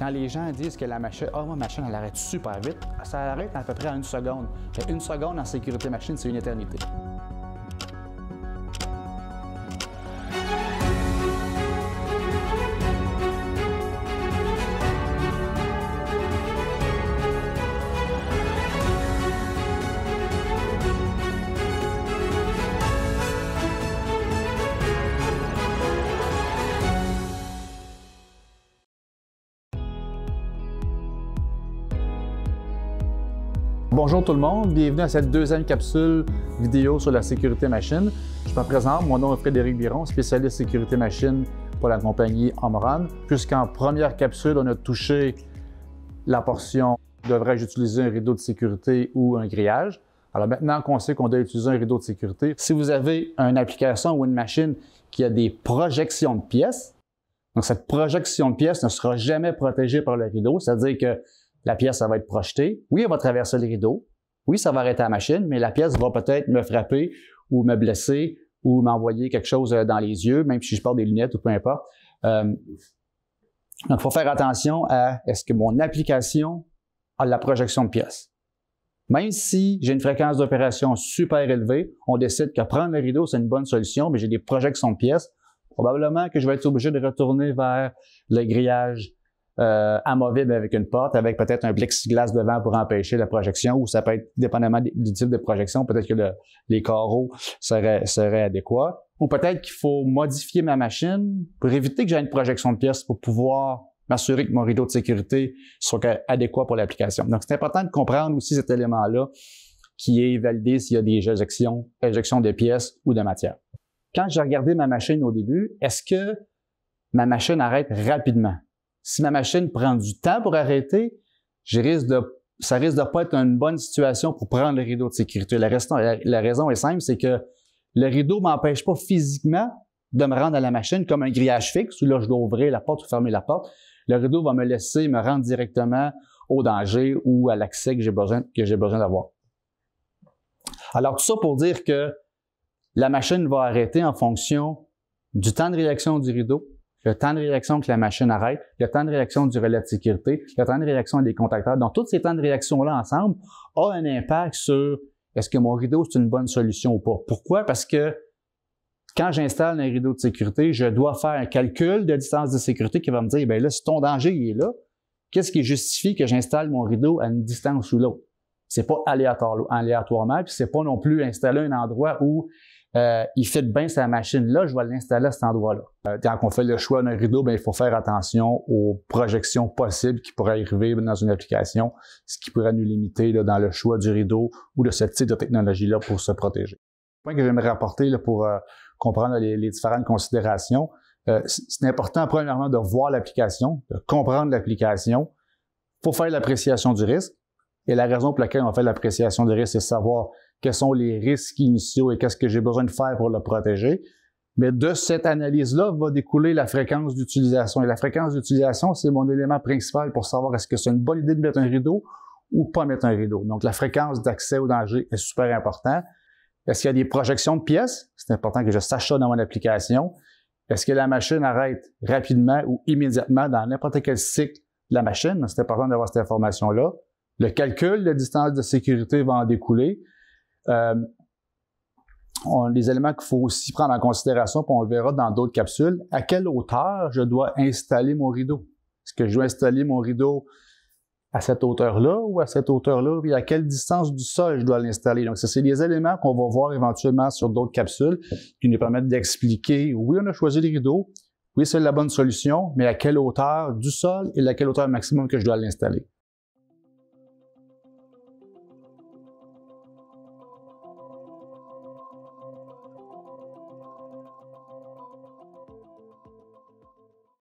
Quand les gens disent que la machine, ma machine, elle arrête super vite, ça arrête à peu près à 1 seconde. Une seconde en sécurité machine, c'est une éternité. Bonjour tout le monde, bienvenue à cette deuxième capsule vidéo sur la sécurité machine. Je me présente, mon nom est Frédéric Biron, spécialiste sécurité machine pour la compagnie Omron. Puisqu'en première capsule, on a touché la portion devrais-je utiliser un rideau de sécurité ou un grillage. Alors maintenant qu'on sait qu'on doit utiliser un rideau de sécurité, si vous avez une application ou une machine qui a des projections de pièces, donc cette projection de pièces ne sera jamais protégée par le rideau, c'est-à-dire que la pièce, ça va être projetée. Oui, elle va traverser le rideau. Oui, ça va arrêter la machine, mais la pièce va peut-être me frapper ou me blesser ou m'envoyer quelque chose dans les yeux, même si je porte des lunettes ou peu importe. Donc, il faut faire attention à est-ce que mon application a la projection de pièces. Même si j'ai une fréquence d'opération super élevée, on décide que prendre le rideau, c'est une bonne solution, mais j'ai des projections de pièces, probablement que je vais être obligé de retourner vers le grillage amovible avec une porte, avec peut-être un plexiglas devant pour empêcher la projection, ou ça peut être, dépendamment du type de projection, peut-être que les carreaux seraient adéquats. Ou peut-être qu'il faut modifier ma machine pour éviter que j'ai une projection de pièces pour pouvoir m'assurer que mon rideau de sécurité soit adéquat pour l'application. Donc, c'est important de comprendre aussi cet élément-là qui est validé s'il y a des éjections de pièces ou de matière. Quand j'ai regardé ma machine au début, est-ce que ma machine arrête rapidement? Si ma machine prend du temps pour arrêter, ça risque de pas être une bonne situation pour prendre le rideau de sécurité. La raison est simple, c'est que le rideau m'empêche pas physiquement de me rendre à la machine comme un grillage fixe où là, je dois ouvrir la porte ou fermer la porte. Le rideau va me laisser me rendre directement au danger ou à l'accès que j'ai besoin d'avoir. Alors, tout ça pour dire que la machine va arrêter en fonction du temps de réaction du rideau, le temps de réaction que la machine arrête, le temps de réaction du relais de sécurité, le temps de réaction des contacteurs. Donc, tous ces temps de réaction-là ensemble ont un impact sur est-ce que mon rideau, c'est une bonne solution ou pas. Pourquoi? Parce que quand j'installe un rideau de sécurité, je dois faire un calcul de distance de sécurité qui va me dire, bien là, si ton danger il est là, qu'est-ce qui justifie que j'installe mon rideau à une distance ou l'autre? C'est pas aléatoirement, puis c'est pas non plus installer un endroit où il fit bien sa machine-là, je vais l'installer à cet endroit-là. Quand on fait le choix d'un rideau, bien, il faut faire attention aux projections possibles qui pourraient arriver dans une application, ce qui pourrait nous limiter là, dans le choix du rideau ou de ce type de technologie-là pour se protéger. Le point que j'aimerais rapporter là, pour comprendre les différentes considérations, c'est important premièrement de voir l'application, de comprendre l'application pour faire l'appréciation du risque. Et la raison pour laquelle on fait l'appréciation du risque, c'est savoir quels sont les risques initiaux et qu'est-ce que j'ai besoin de faire pour le protéger. Mais de cette analyse-là va découler la fréquence d'utilisation. Et la fréquence d'utilisation, c'est mon élément principal pour savoir est-ce que c'est une bonne idée de mettre un rideau ou pas mettre un rideau. Donc, la fréquence d'accès au danger est super importante. Est-ce qu'il y a des projections de pièces? C'est important que je sache ça dans mon application. Est-ce que la machine arrête rapidement ou immédiatement dans n'importe quel cycle de la machine? C'est important d'avoir cette information-là. Le calcul de distance de sécurité va en découler. Les éléments qu'il faut aussi prendre en considération, puis on le verra dans d'autres capsules, à quelle hauteur je dois installer mon rideau? Est-ce que je dois installer mon rideau à cette hauteur-là ou à cette hauteur-là? Puis à quelle distance du sol je dois l'installer? Donc, ça, c'est des éléments qu'on va voir éventuellement sur d'autres capsules qui nous permettent d'expliquer, oui, on a choisi les rideaux, oui, c'est la bonne solution, mais à quelle hauteur du sol et à quelle hauteur maximum que je dois l'installer.